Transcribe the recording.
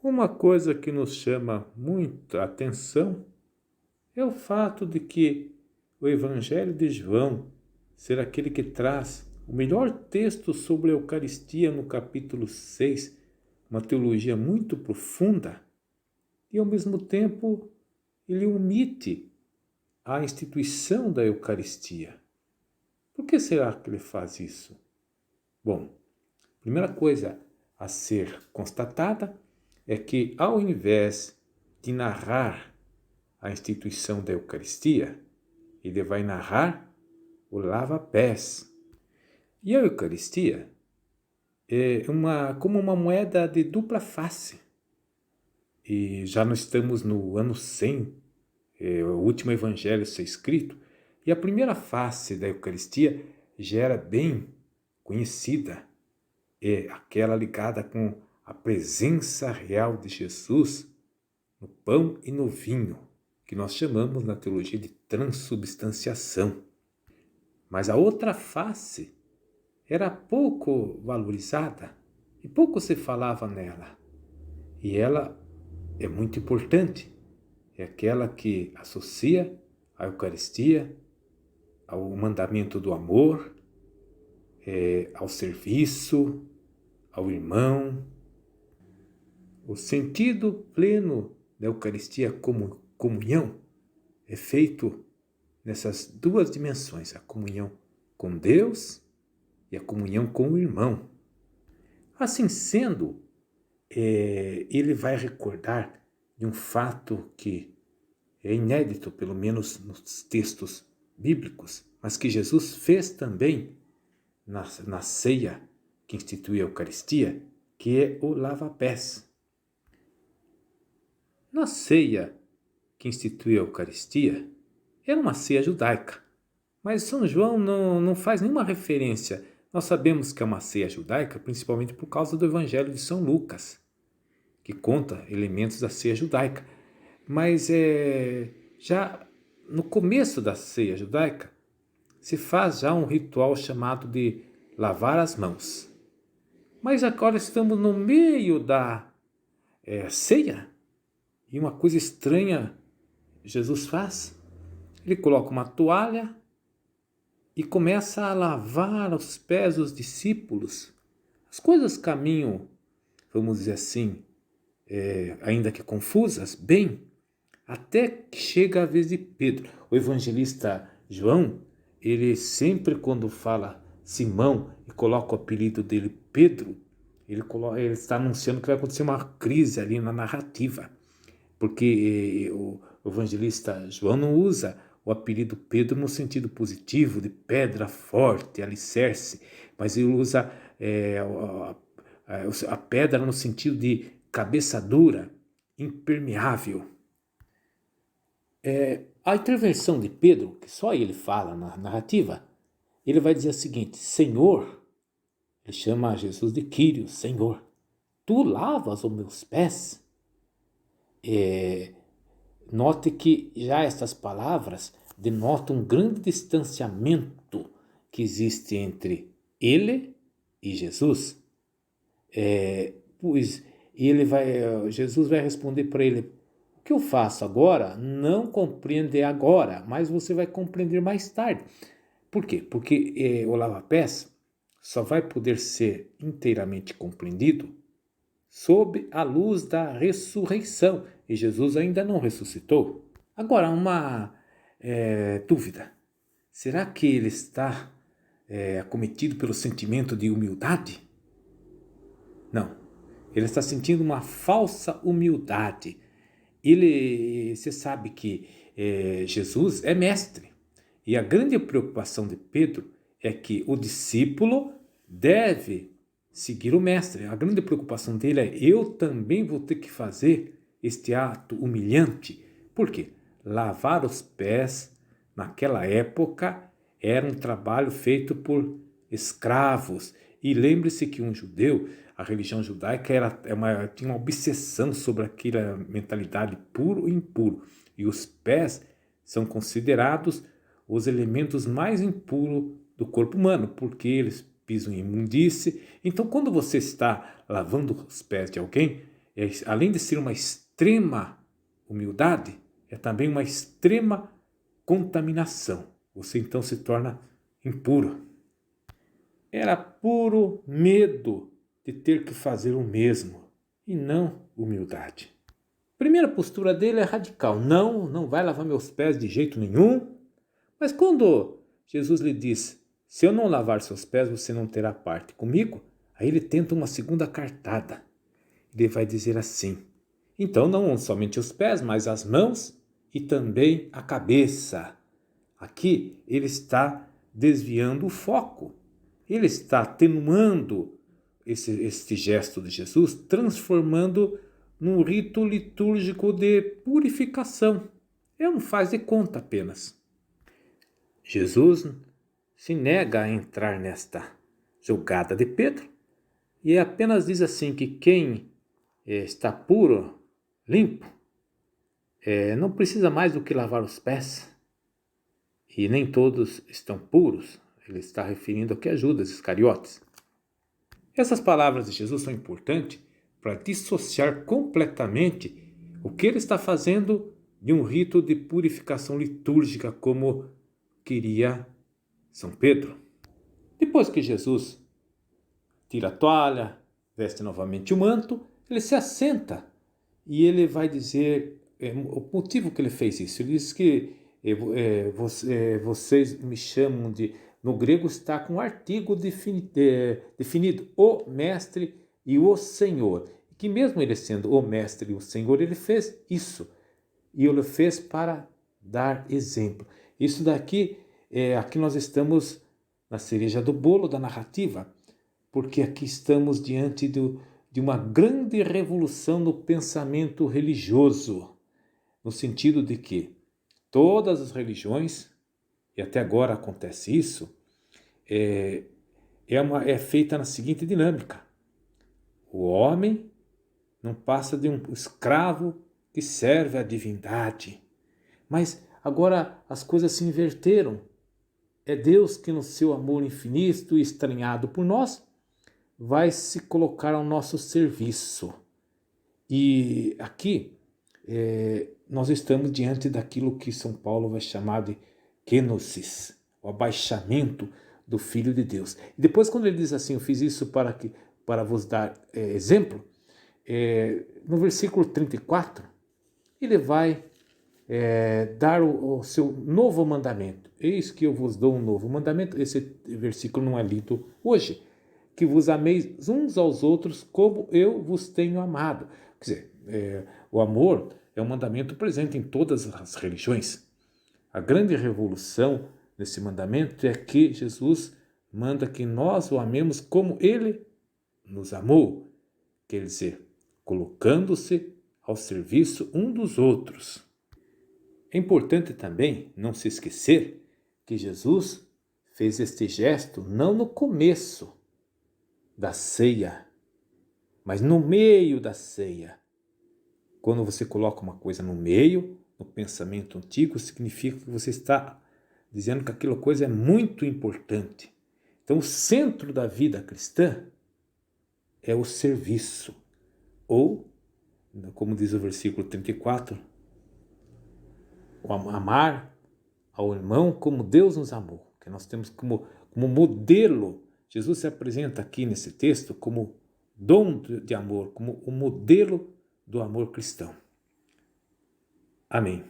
Uma coisa que nos chama muita atenção é o fato de que o Evangelho de João ser aquele que traz o melhor texto sobre a Eucaristia no capítulo 6, uma teologia muito profunda, e ao mesmo tempo ele omite a instituição da Eucaristia. Por que será que ele faz isso? Bom, primeira coisa a ser constatada é que, ao invés de narrar a instituição da Eucaristia, ele vai narrar o lava-pés. E a Eucaristia é como uma moeda de dupla face. E já nós estamos no ano 100, o último evangelho a ser escrito, e a primeira face da Eucaristia já era bem conhecida, é aquela ligada com a presença real de Jesus no pão e no vinho, que nós chamamos na teologia de transubstanciação. Mas a outra face era pouco valorizada e pouco se falava nela. E ela é muito importante. É aquela que associa a Eucaristia ao mandamento do amor, ao serviço, ao irmão. O sentido pleno da Eucaristia como comunhão é feito nessas duas dimensões, a comunhão com Deus e a comunhão com o irmão. Assim sendo, ele vai recordar de um fato que é inédito, pelo menos nos textos bíblicos, mas que Jesus fez também na ceia que institui a Eucaristia, que é o lava-pés. Na ceia que institui a Eucaristia, era uma ceia judaica, mas São João não faz nenhuma referência. Nós sabemos que é uma ceia judaica, principalmente por causa do Evangelho de São Lucas, que conta elementos da ceia judaica. Mas já no começo da ceia judaica, se faz já um ritual chamado de lavar as mãos. Mas agora estamos no meio da ceia, e uma coisa estranha Jesus faz. Ele coloca uma toalha e começa a lavar os pés dos discípulos. As coisas caminham, vamos dizer assim, ainda que confusas, bem, até que chega a vez de Pedro. O evangelista João, ele sempre quando fala Simão e coloca o apelido dele Pedro, ele está anunciando que vai acontecer uma crise ali na narrativa, porque o evangelista João não usa o apelido Pedro no sentido positivo, de pedra forte, alicerce, mas ele usa a pedra no sentido de cabeça dura, impermeável. A intervenção de Pedro, que só ele fala na narrativa, ele vai dizer o seguinte: Senhor, ele chama Jesus de Quírios, Senhor, tu lavas os meus pés? Note que já estas palavras denotam um grande distanciamento que existe entre ele e Jesus. Pois Jesus vai responder para ele: o que eu faço agora não compreende agora, mas você vai compreender mais tarde. Por quê? Porque o lava-pés só vai poder ser inteiramente compreendido sob a luz da ressurreição. E Jesus ainda não ressuscitou. Agora, uma dúvida. Será que ele está acometido pelo sentimento de humildade? Não. Ele está sentindo uma falsa humildade. Você sabe que Jesus é mestre. E a grande preocupação de Pedro é que o discípulo deve seguir o mestre. A grande preocupação dele é: eu também vou ter que fazer este ato humilhante. Por quê? Lavar os pés, naquela época, era um trabalho feito por escravos. E lembre-se que um judeu, a religião judaica tinha uma obsessão sobre aquela mentalidade puro e impuro. E os pés são considerados os elementos mais impuros do corpo humano, porque eles pisam em imundície. Então, quando você está lavando os pés de alguém, além de ser uma extrema humildade, é também uma extrema contaminação. Você então se torna impuro. Era puro medo de ter que fazer o mesmo e não humildade. A primeira postura dele é radical. Não vai lavar meus pés de jeito nenhum. Mas quando Jesus lhe diz, se eu não lavar seus pés, você não terá parte comigo, aí ele tenta uma segunda cartada. Ele vai dizer assim, então não somente os pés, mas as mãos e também a cabeça. Aqui ele está desviando o foco. Ele está atenuando este gesto de Jesus, transformando num rito litúrgico de purificação. É um faz de conta apenas. Jesus se nega a entrar nesta jogada de Pedro e apenas diz assim que quem está puro, limpo, não precisa mais do que lavar os pés. E nem todos estão puros. Ele está referindo aqui a Judas Iscariotes. Essas palavras de Jesus são importantes para dissociar completamente o que ele está fazendo de um rito de purificação litúrgica como queria São Pedro. Depois que Jesus tira a toalha, veste novamente o manto, ele se assenta e ele vai dizer o motivo que ele fez isso. Ele diz que vocês me chamam de... No grego está com um artigo definido, o mestre e o senhor. Que mesmo ele sendo o mestre e o senhor, ele fez isso. E ele fez para dar exemplo. Isso daqui, aqui nós estamos na cereja do bolo da narrativa, porque aqui estamos diante de uma grande revolução no pensamento religioso, no sentido de que todas as religiões, e até agora acontece isso, é feita na seguinte dinâmica. O homem não passa de um escravo que serve à divindade. Mas agora as coisas se inverteram. É Deus que no seu amor infinito e estranhado por nós, vai se colocar ao nosso serviço. E aqui nós estamos diante daquilo que São Paulo vai chamar de kenosis, o abaixamento do Filho de Deus. E depois quando ele diz assim, eu fiz isso para vos dar exemplo, no versículo 34, ele vai dar o seu novo mandamento. Eis que eu vos dou um novo mandamento. Esse versículo não é lido hoje. Que vos ameis uns aos outros como eu vos tenho amado. Quer dizer, o amor é um mandamento presente em todas as religiões. A grande revolução nesse mandamento é que Jesus manda que nós o amemos como ele nos amou. Quer dizer, colocando-se ao serviço um dos outros. É importante também não se esquecer que Jesus fez este gesto não no começo da ceia, mas no meio da ceia. Quando você coloca uma coisa no meio, no pensamento antigo, significa que você está dizendo que aquela coisa é muito importante. Então, o centro da vida cristã é o serviço. Ou, como diz o versículo 34, o amar ao irmão como Deus nos amou. Que nós temos como modelo. Jesus se apresenta aqui nesse texto como dom de amor, como o modelo do amor cristão. Amém.